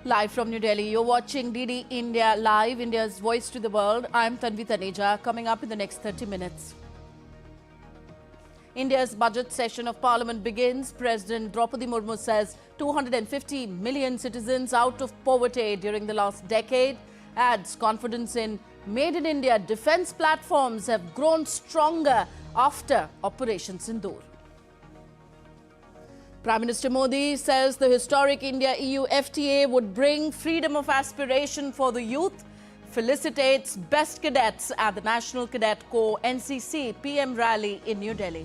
Live from New Delhi, you're watching DD India Live, India's voice to the world. I'm Tanvi Taneja. Coming up in the next 30 minutes. India's budget session of Parliament begins. President Draupadi Murmu says 250 million citizens out of poverty during the last decade. Adds confidence in Made in India defence platforms have grown stronger after Operation Sindoor. Prime Minister Modi says the historic India-EU FTA would bring freedom of aspiration for the youth. Felicitates best cadets at the National Cadet Corps NCC PM Rally in New Delhi.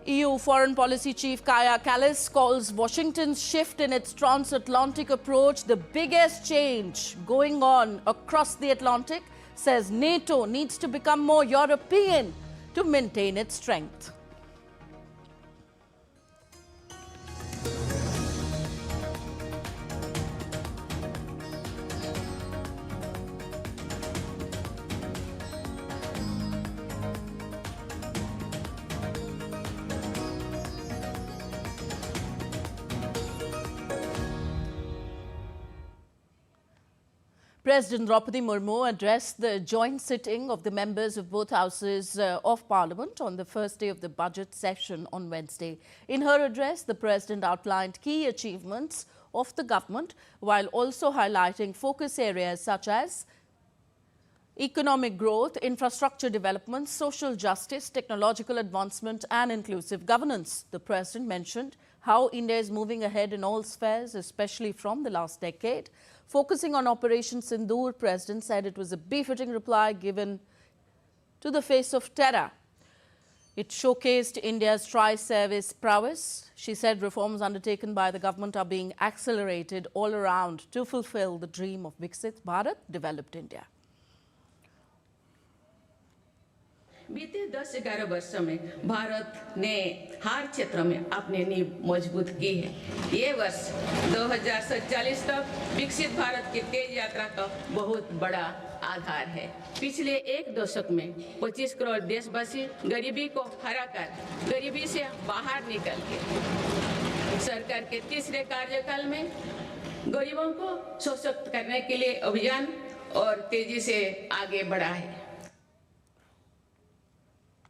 EU Foreign Policy Chief Kaja Kallas calls Washington's shift in its transatlantic approach the biggest change going on across the Atlantic. Says NATO needs to become more European to maintain its strength. President Draupadi Murmu addressed the joint sitting of the members of both houses of Parliament on the first day of the budget session on Wednesday. In her address, the President outlined key achievements of the government while also highlighting focus areas such as economic growth, infrastructure development, social justice, technological advancement and inclusive governance. The President mentioned how India is moving ahead in all spheres, especially from the last decade. Focusing on Operation Sindoor, President said it was a befitting reply given to the face of terror. It showcased India's tri-service prowess. She said reforms undertaken by the government are being accelerated all around to fulfill the dream of Viksit Bharat, developed India. बीते 10-11 वर्षों में भारत ने हर क्षेत्र में अपनी नींव मजबूत की है। ये वर्ष 2047 तक विकसित भारत की तेज यात्रा का बहुत बड़ा आधार है। पिछले एक दशक में 25 करोड़ देशवासी गरीबी को हराकर गरीबी से बाहर निकल के सरकार के तीसरे कार्यकाल में गरीबों को सशक्त करने के लिए अभियान और तेजी से आगे बढ़ा है।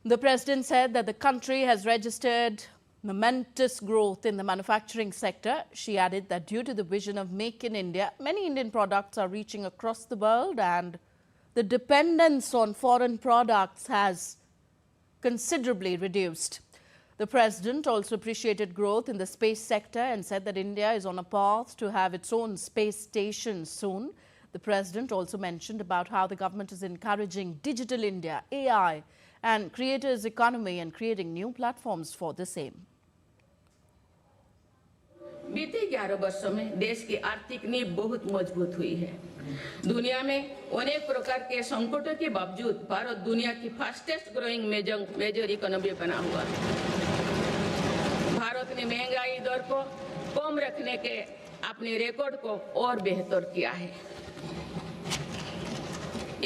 The President said that the country has registered momentous growth in the manufacturing sector. She added that due to the vision of Make in India, many Indian products are reaching across the world and the dependence on foreign products has considerably reduced. The President also appreciated growth in the space sector and said that India is on a path to have its own space station soon. The President also mentioned about how the government is encouraging Digital India, AI, and creators economy and creating new platforms for the same. बीते 11 वर्षों में देश की आर्थिक नींव बहुत मजबूत हुई है। दुनिया में अनेक प्रकार के संकटों के बावजूद भारत दुनिया की फास्टेस्ट ग्रोइंग मेजर इकोनॉमी बना हुआ है। भारत ने महंगाई दर को कम रखने के अपने रिकॉर्ड को और बेहतर किया है।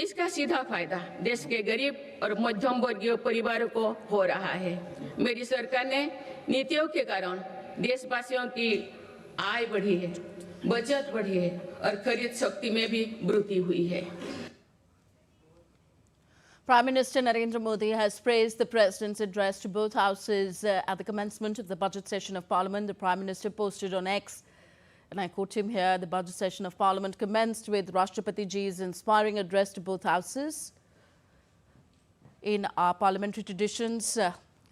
इसका सीधा फायदा देश के गरीब और मध्यम वर्गीय परिवारों को हो रहा है। मेरी सरकार ने नीतियों के कारण देशवासियों की आय बढ़ी है, बचत बढ़ी है और खरीद शक्ति में भी वृद्धि हुई है। Prime Minister Narendra Modi has praised the President's address to both houses at the commencement of the budget session of Parliament. The Prime Minister posted on X, and I quote him here, the budget session of Parliament commenced with Rashtrapati Ji's inspiring address to both houses. In our parliamentary traditions,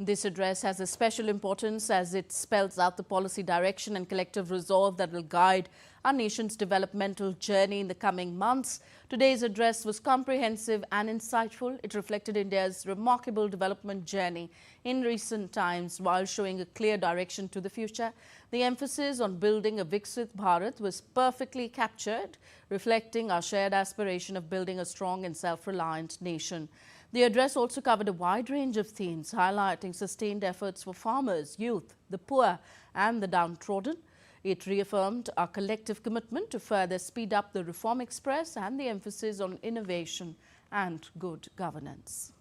this address has a special importance as it spells out the policy direction and collective resolve that will guide our nation's developmental journey in the coming months. Today's address was comprehensive and insightful. It reflected India's remarkable development journey in recent times while showing a clear direction to the future. The emphasis on building a Viksit Bharat was perfectly captured, reflecting our shared aspiration of building a strong and self-reliant nation. The address also covered a wide range of themes, highlighting sustained efforts for farmers, youth, the poor and the downtrodden. It reaffirmed our collective commitment to further speed up the reform express and the emphasis on innovation and good governance.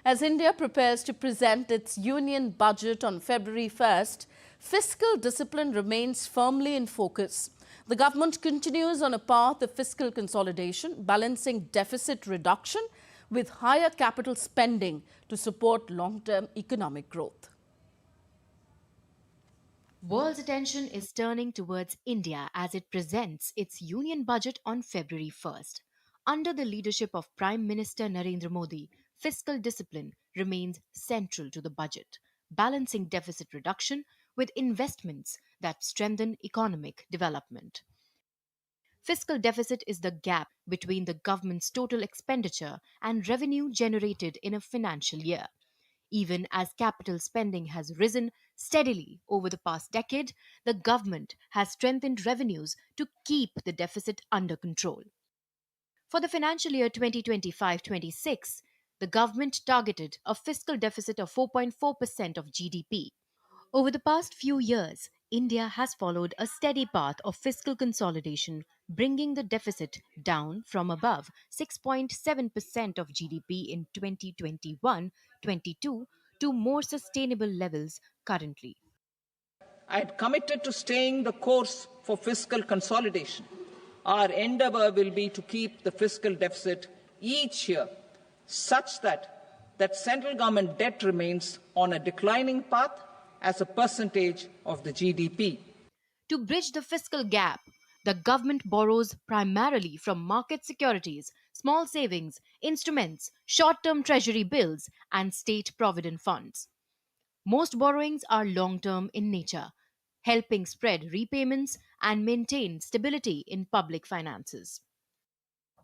As India prepares to present its union budget on February 1st, fiscal discipline remains firmly in focus. The government continues on a path of fiscal consolidation, balancing deficit reduction with higher capital spending to support long-term economic growth. World's attention is turning towards India as it presents its union budget on February 1st. Under the leadership of Prime Minister Narendra Modi, fiscal discipline remains central to the budget, balancing deficit reduction with investments that strengthen economic development. Fiscal deficit is the gap between the government's total expenditure and revenue generated in a financial year. Even as capital spending has risen steadily over the past decade, the government has strengthened revenues to keep the deficit under control. For the financial year 2025-26, the government targeted a fiscal deficit of 4.4% of GDP. Over the past few years, India has followed a steady path of fiscal consolidation, bringing the deficit down from above 6.7% of GDP in 2021-22 to more sustainable levels currently. I had committed to staying the course for fiscal consolidation. Our endeavour will be to keep the fiscal deficit each year such that central government debt remains on a declining path as a percentage of the GDP. To bridge the fiscal gap, the government borrows primarily from market securities, small savings, instruments, short-term treasury bills, and state provident funds. Most borrowings are long-term in nature, helping spread repayments and maintain stability in public finances.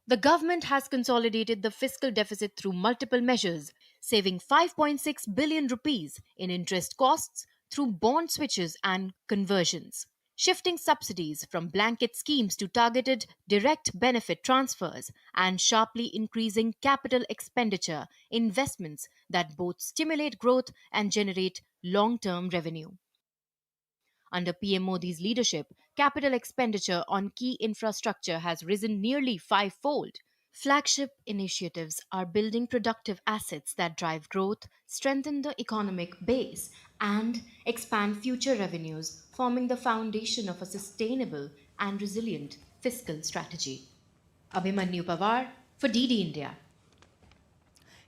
The government has consolidated the fiscal deficit through multiple measures, saving 5.6 billion rupees in interest costs through bond switches and conversions, shifting subsidies from blanket schemes to targeted direct benefit transfers, and sharply increasing capital expenditure investments that both stimulate growth and generate long-term revenue. Under PM Modi's leadership, capital expenditure on key infrastructure has risen nearly fivefold. Flagship initiatives are building productive assets that drive growth, strengthen the economic base, and expand future revenues, forming the foundation of a sustainable and resilient fiscal strategy. Abhimanyu Pawar for DD India.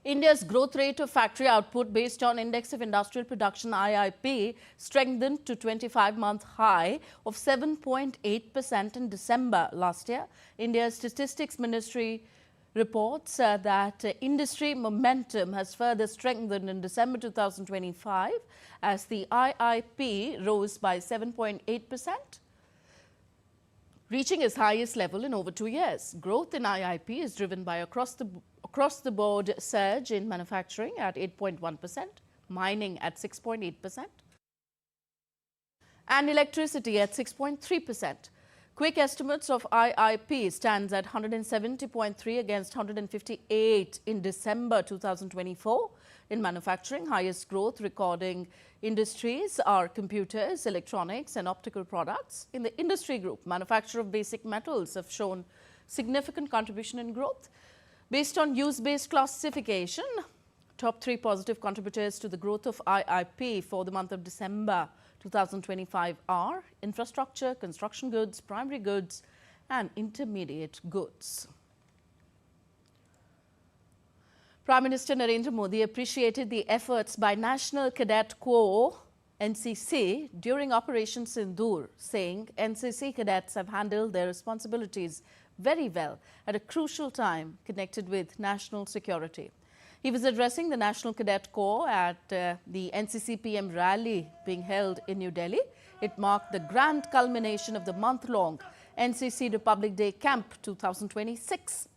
India's growth rate of factory output based on Index of Industrial Production IIP strengthened to 25-month high of 7.8% in December last year. India's Statistics Ministry reports that industry momentum has further strengthened in December 2025 as the IIP rose by 7.8%. reaching its highest level in over 2 years. Growth in IIP is driven by across-the-board surge in manufacturing at 8.1%, mining at 6.8%, and electricity at 6.3%. Quick estimates of IIP stands at 170.3 against 158 in December 2024. In manufacturing, highest growth recording industries are computers, electronics and optical products. In the industry group, manufacture of basic metals have shown significant contribution in growth. Based on use-based classification, top 3 positive contributors to the growth of IIP for the month of December 2025 are infrastructure, construction goods, primary goods and intermediate goods. Prime Minister Narendra Modi appreciated the efforts by National Cadet Corps NCC during Operation Sindoor, saying NCC cadets have handled their responsibilities very well at a crucial time connected with national security. He was addressing the National Cadet Corps at the NCC PM Rally being held in New Delhi. It marked the grand culmination of the month-long NCC Republic Day Camp 2026.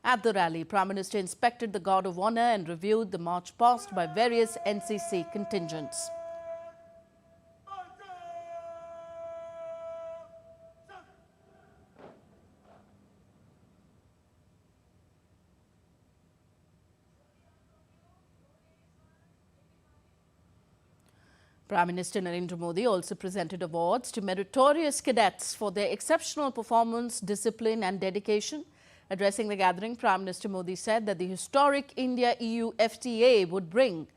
At the rally, Prime Minister inspected the Guard of Honour and reviewed the march past by various NCC contingents. Prime Minister Narendra Modi also presented awards to meritorious cadets for their exceptional performance, discipline and dedication. Addressing the gathering, Prime Minister Modi said that the historic India-EU FTA would bring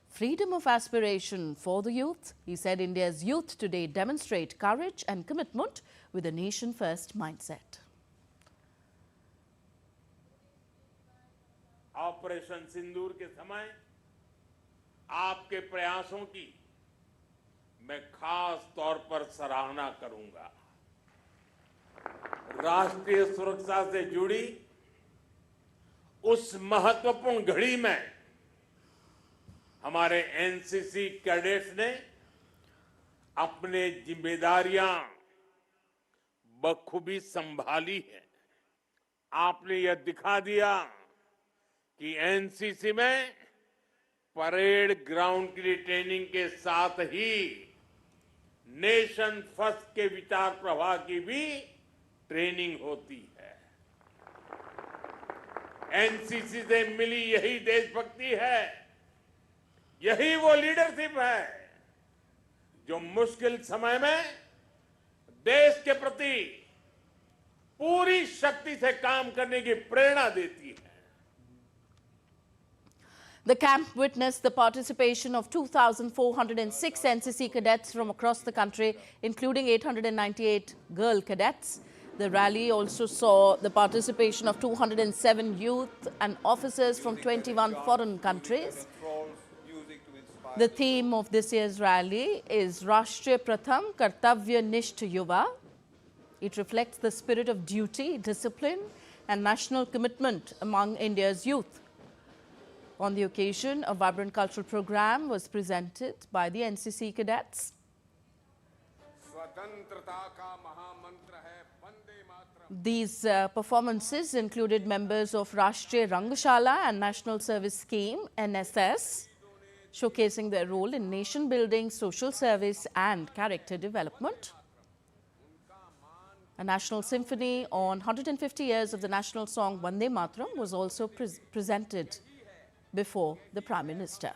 freedom of aspiration for the youth. He said India's youth today demonstrate courage and commitment with a nation-first mindset. Operation Sindoor के समय आपके प्रयासों की मैं खास तौर पर सराहना करूंगा। राष्ट्रीय सुरक्षा से जुड़ी उस महत्वपूर्ण घड़ी में हमारे एनसीसी कैडेट्स ने अपने जिम्मेदारियां बखूबी संभाली है। आपने यह दिखा दिया कि एनसीसी में परेड ग्राउंड की ट्रेनिंग के साथ ही नेशन फर्स्ट के विचार प्रवाह की भी ट्रेनिंग होती है। एनसीसी से मिली यही देशभक्ति है, यही वो लीडरशिप है जो मुश्किल समय में देश के प्रति पूरी शक्ति से काम करने की प्रेरणा देती है। The camp witnessed the participation of 2,406 NCC cadets from across the country, including 898 girl cadets. The rally also saw the participation of 207 youth and officers from 21 foreign countries. The theme of this year's rally is Rashtriya Pratham Kartavya Nisht Yuva. It reflects the spirit of duty, discipline and national commitment among India's youth. On the occasion, a vibrant cultural program was presented by the NCC cadets. These performances included members of Rashtriya Rangashala and National Service Scheme (NSS), showcasing their role in nation building, social service and character development. A national symphony on 150 years of the national song Vande Mataram was also presented before the Prime Minister.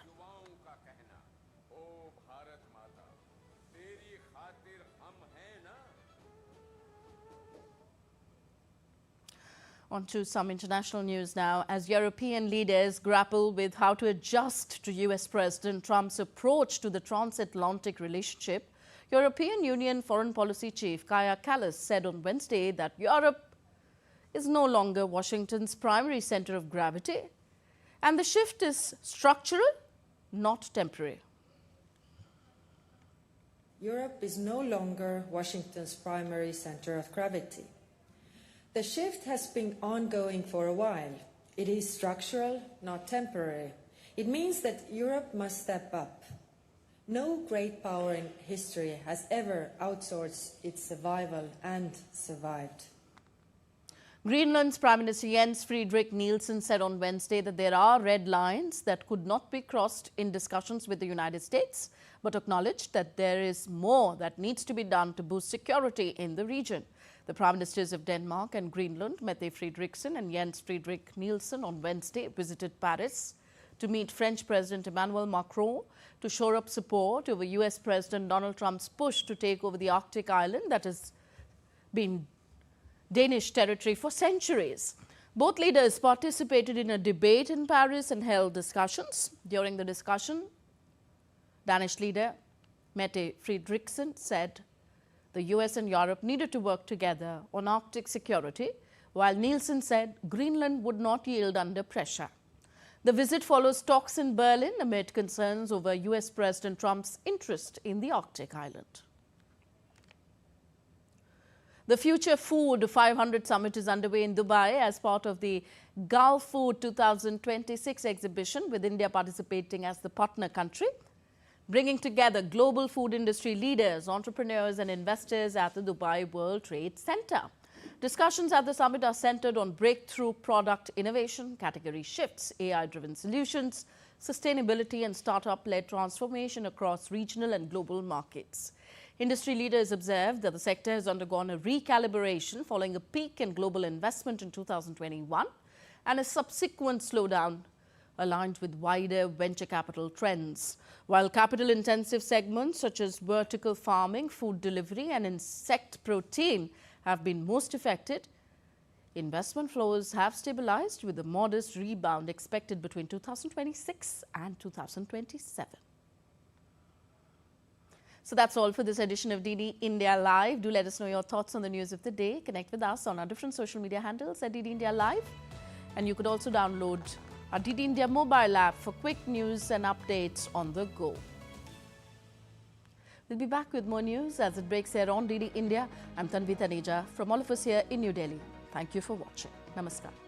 On to some international news now. As European leaders grapple with how to adjust to US President Trump's approach to the transatlantic relationship, European Union Foreign Policy Chief Kaja Kallas said on Wednesday that Europe is no longer Washington's primary center of gravity, and the shift is structural, not temporary. Europe is no longer Washington's primary center of gravity. The shift has been ongoing for a while. It is structural, not temporary. It means that Europe must step up. No great power in history has ever outsourced its survival and survived. Greenland's Prime Minister Jens Friedrich Nielsen said on Wednesday that there are red lines that could not be crossed in discussions with the United States, but acknowledged that there is more that needs to be done to boost security in the region. The Prime Ministers of Denmark and Greenland, Mette Frederiksen and Jens Friedrich Nielsen, on Wednesday visited Paris to meet French President Emmanuel Macron to shore up support over US President Donald Trump's push to take over the Arctic island that has been Danish territory for centuries. Both leaders participated in a debate in Paris and held discussions. During the discussion, Danish leader Mette Frederiksen said the US and Europe needed to work together on Arctic security, while Nielsen said Greenland would not yield under pressure. The visit follows talks in Berlin amid concerns over US President Trump's interest in the Arctic island. The Future Food 500 Summit is underway in Dubai as part of the Gulf Food 2026 exhibition, with India participating as the partner country, bringing together global food industry leaders, entrepreneurs and investors at the Dubai World Trade Center. Discussions at the summit are centered on breakthrough product innovation, category shifts, AI-driven solutions, sustainability and startup-led transformation across regional and global markets. Industry leaders observed that the sector has undergone a recalibration following a peak in global investment in 2021 and a subsequent slowdown aligned with wider venture capital trends. While capital-intensive segments such as vertical farming, food delivery and insect protein have been most affected, Investment flows have stabilized with a modest rebound expected between 2026 and 2027. So that's all for this edition of DD India Live. Do let us know your thoughts on the news of the day. Connect with us on our different social media handles at DD India Live. And you could also download our DD India mobile app for quick news and updates on the go. We'll be back with more news as it breaks here on DD India. I'm Tanvi Taneja from all of us here in New Delhi. Thank you for watching. Namaskar.